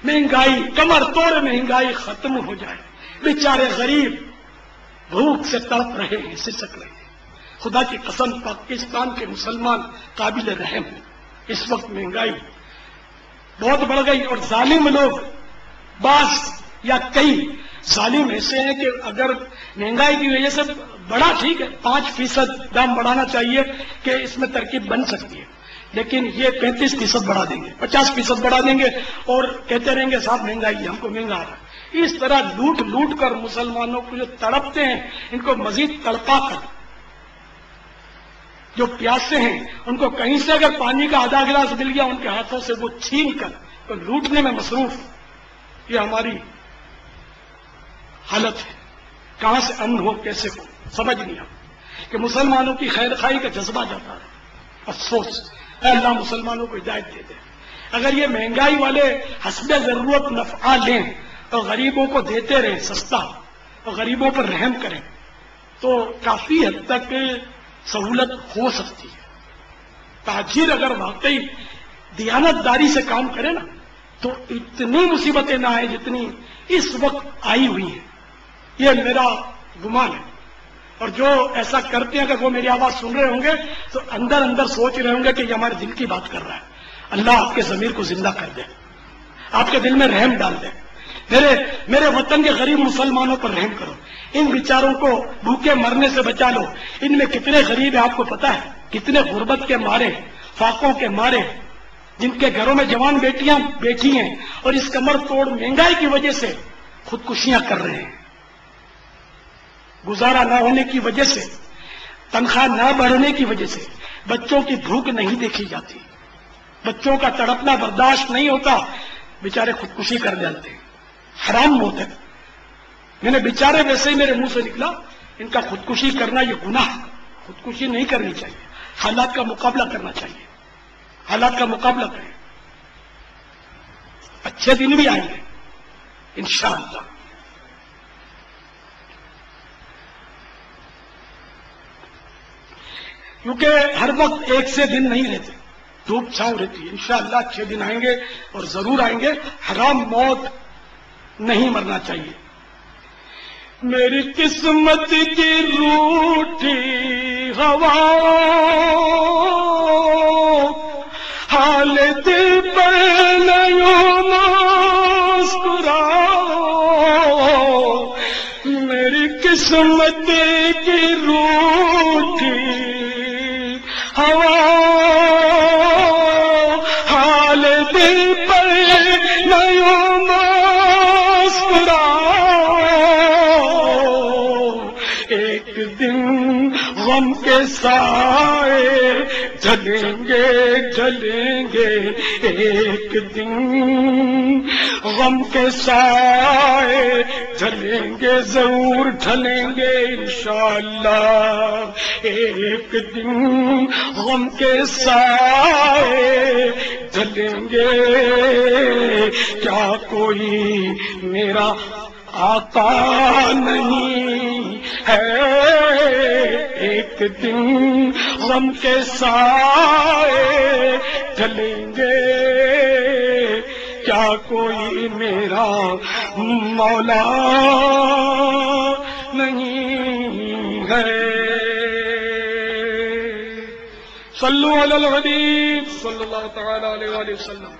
مہنگائی کمر توڑ مہنگائی ختم ہو جائے. بیچارے غریب بھوک سے تڑپ رہے ہیں, سسک رہے ہیں. خدا کی قسم پاکستان کے مسلمان قابل رحم ہیں. اس وقت مہنگائی بہت بڑھ گئی اور ظالم لوگ بعض یا کئی ظالم ایسے ہیں کہ اگر مہنگائی کی وجہ سے بڑا ٹھیک ہے 5% دام بڑھانا چاہیے کہ اس میں ترکیب بن سکتی ہے, لیکن یہ 35% بڑھا دیں گے, 50% بڑھا دیں گے اور کہتے رہیں گے صاحب مہنگائی ہم کو مہنگا آ رہا ہے. اس طرح لوٹ لوٹ کر مسلمانوں کو جو تڑپتے ہیں ان کو مزید تڑپا کر, جو پیاسے ہیں ان کو کہیں سے اگر پانی کا آدھا گلاس مل گیا ان کے ہاتھوں سے وہ چھین کر تو لوٹنے میں مصروف. یہ ہماری حالت ہے. کہاں سے امن ہو کیسے ہو سمجھ نہیں آتا کہ مسلمانوں کی خیر خواہی کا جذبہ جاتا ہے. افسوس, اے اللہ مسلمانوں کو ہدایت دے دے. اگر یہ مہنگائی والے حسب ضرورت نفع لیں اور غریبوں کو دیتے رہیں سستا اور غریبوں پر رحم کریں تو کافی حد تک سہولت ہو سکتی ہے. تاجر اگر واقعی دیانت داری سے کام کرے نا تو اتنی مصیبتیں نہ آئیں جتنی اس وقت آئی ہوئی ہیں. یہ میرا گمان ہے. اور جو ایسا کرتے ہیں اگر وہ میری آواز سن رہے ہوں گے تو اندر اندر سوچ رہے ہوں گے کہ یہ ہمارے دل کی بات کر رہا ہے. اللہ آپ کے ضمیر کو زندہ کر دے, آپ کے دل میں رحم ڈال دے. میرے وطن کے غریب مسلمانوں پر رحم کرو. ان بیچاروں کو بھوکے مرنے سے بچا لو. ان میں کتنے غریب ہیں آپ کو پتا ہے, کتنے غربت کے مارے, فاقوں کے مارے, جن کے گھروں میں جوان بیٹیاں بیٹھی ہیں اور اس کمر توڑ مہنگائی کی وجہ سے خودکشیاں کر رہے ہیں. گزارا نہ ہونے کی وجہ سے, تنخواہ نہ بڑھنے کی وجہ سے بچوں کی بھوک نہیں دیکھی جاتی, بچوں کا تڑپنا برداشت نہیں ہوتا, بیچارے خودکشی کر جاتے ہیں. حرام موت ہے. میں نے بیچارے ویسے ہی میرے منہ سے نکلا, ان کا خودکشی کرنا یہ گناہ ہے. خودکشی نہیں کرنی چاہیے, حالات کا مقابلہ کرنا چاہیے. حالات کا مقابلہ کریں, اچھے دن بھی آئیں گے انشاءاللہ. کیونکہ ہر وقت ایک سے دن نہیں رہتے, دھوپ چھاؤں رہتی ہے. انشاءاللہ اچھے دن آئیں گے اور ضرور آئیں گے. حرام موت نہیں مرنا چاہیے. میری قسمت کی روٹھی ہوا حال دل پر نیوں مسکرا, میری قسمت کی روٹھی ہوا حال دل پر نیوں مسکرا, ایک دن غم کے سائے جلیں گے, ایک دن غم کے سائے جلیں گے, ضرور ڈھلیں گے انشاءاللہ. ایک دن غم کے سائے جلیں گے, کیا کوئی میرا آقا نہیں ہے. ایک دن غم کے سائے ڈھلیں گے, کیا کوئی میرا مولا نہیں ہے. صلو علی الحبیب صلی اللہ تعالی علیہ وآلہ وسلم.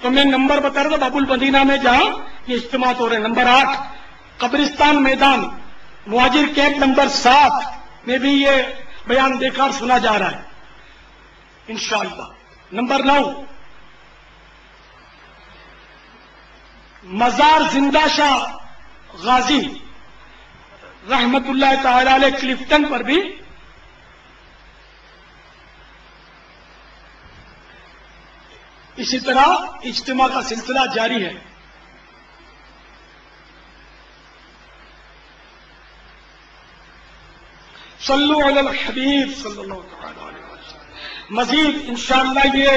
تو میں نمبر بتا رہا تھا باب المدینہ میں جہاں یہ اجتماع ہو رہے ہیں. نمبر 8 قبرستان میدان مہاجر کیمپ نمبر 7 میں بھی یہ بیان دیکھا اور سنا جا رہا ہے انشاءاللہ. نمبر 9 مزار زندہ شاہ غازی رحمت اللہ تعالی علیہ کلفٹن پر بھی اسی طرح اجتماع کا سلسلہ جاری ہے. صلو علی الحبیب صلی اللہ تعالی علیہ وسلم. مزید انشاءاللہ یہ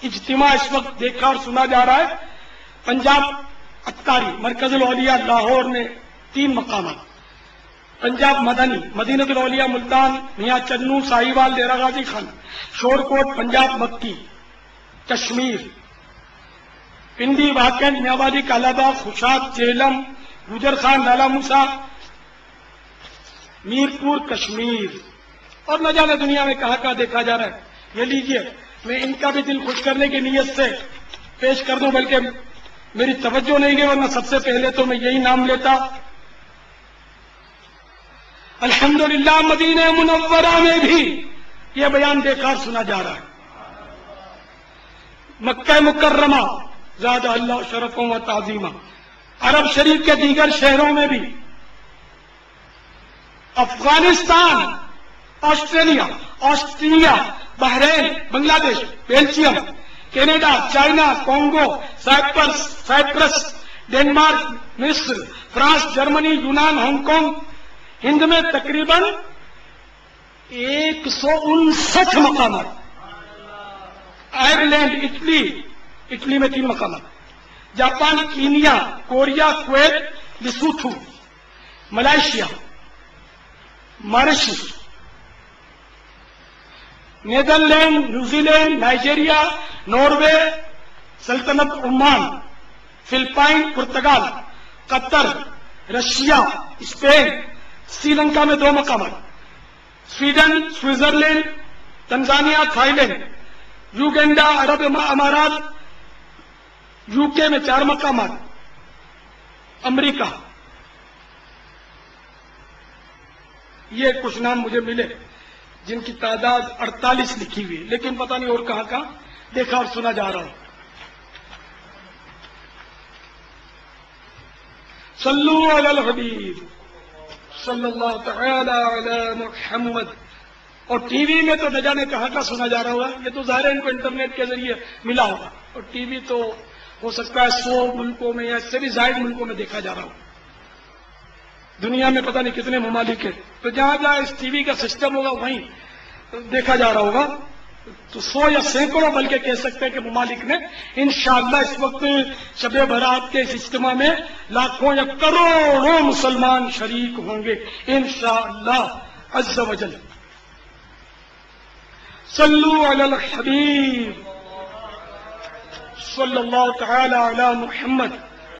اجتماع اس وقت دیکھا اور سنا جا رہا ہے. پنجاب اتاری مرکز الاولیاء لاہور میں 3 مقامات, پنجاب مدنی مدینہ الاولیاء ملتان میاں چنو ساہیوال ڈیرہ غازی خان, شور کوٹ پنجاب مکی کشمیر پنڈی، واکنڈ، میاوالی، کالا باغ، خوشاد، جیلم، گجر خان، لالا موسا، میرپور، کشمیر، اور نہ جانے دنیا میں کہاں کہاں دیکھا جا رہا ہے. یہ لیجئے، میں ان کا بھی دل خوش کرنے کی نیت سے پیش کر دوں، بلکہ میری توجہ نہیں گئی، ورنہ سب سے پہلے تو میں یہی نام لیتا. الحمدللہ مدینہ منورہ میں بھی یہ بیان بیکار سنا جا رہا ہے. مکہ مکرمہ زادہ اللہ شرفوں و تعظیمہ، عرب شریف کے دیگر شہروں میں بھی، افغانستان، آسٹریلیا، بحرین، بنگلہ دیش، Belgium, Canada, China, Congo, Cyprus, Denmark, مصر، فرانس، جرمنی، یونان، ہانگ کانگ، ہند میں تقریباً 159 مقامات، آئرلینڈ، اٹلی میں 3 مقامات، Japan, Kenya, Korea, Kuwait, Lesotho, Malaysia, Mauritius, Netherland, نیوزی لینڈ، نائجیریا، ناروے، سلطنت Oman, Philippines, Portugal, Qatar, Russia, Spain, Sri Lanka میں 2 مقامات، Sweden, Switzerland, Tanzania, Thailand, Uganda, عرب امارات، UK میں 4 مقامات، امریکہ. یہ کچھ نام مجھے ملے جن کی تعداد 48 لکھی ہوئی، لیکن پتہ نہیں اور کہاں کہاں دیکھا اور سنا جا رہا ہوں. صلو علی الحبیب صلی اللہ تعالی علی محمد. اور ٹی وی میں تو نہ جانے کہاں کا سنا جا رہا ہوگا. یہ تو ظاہر ہے ان کو انٹرنیٹ کے ذریعے ملا ہوگا، اور ٹی وی تو ہو سکتا ہے 100 ملکوں میں یا اس سے بھی زائد ملکوں میں دیکھا جا رہا ہو. دنیا میں پتہ نہیں کتنے ممالک ہیں، تو جہاں جہاں اس ٹی وی کا سسٹم ہوگا وہیں دیکھا جا رہا ہوگا. تو 100 یا سینکڑوں بلکہ کہہ سکتے ہیں کہ ممالک میں انشاءاللہ اس وقت شب برات کے اس اجتماع میں لاکھوں یا کروڑوں مسلمان شریک ہوں گے انشاءاللہ عز و جل. صلو علی الحبیب صلی اللہ تعالی علی محمد.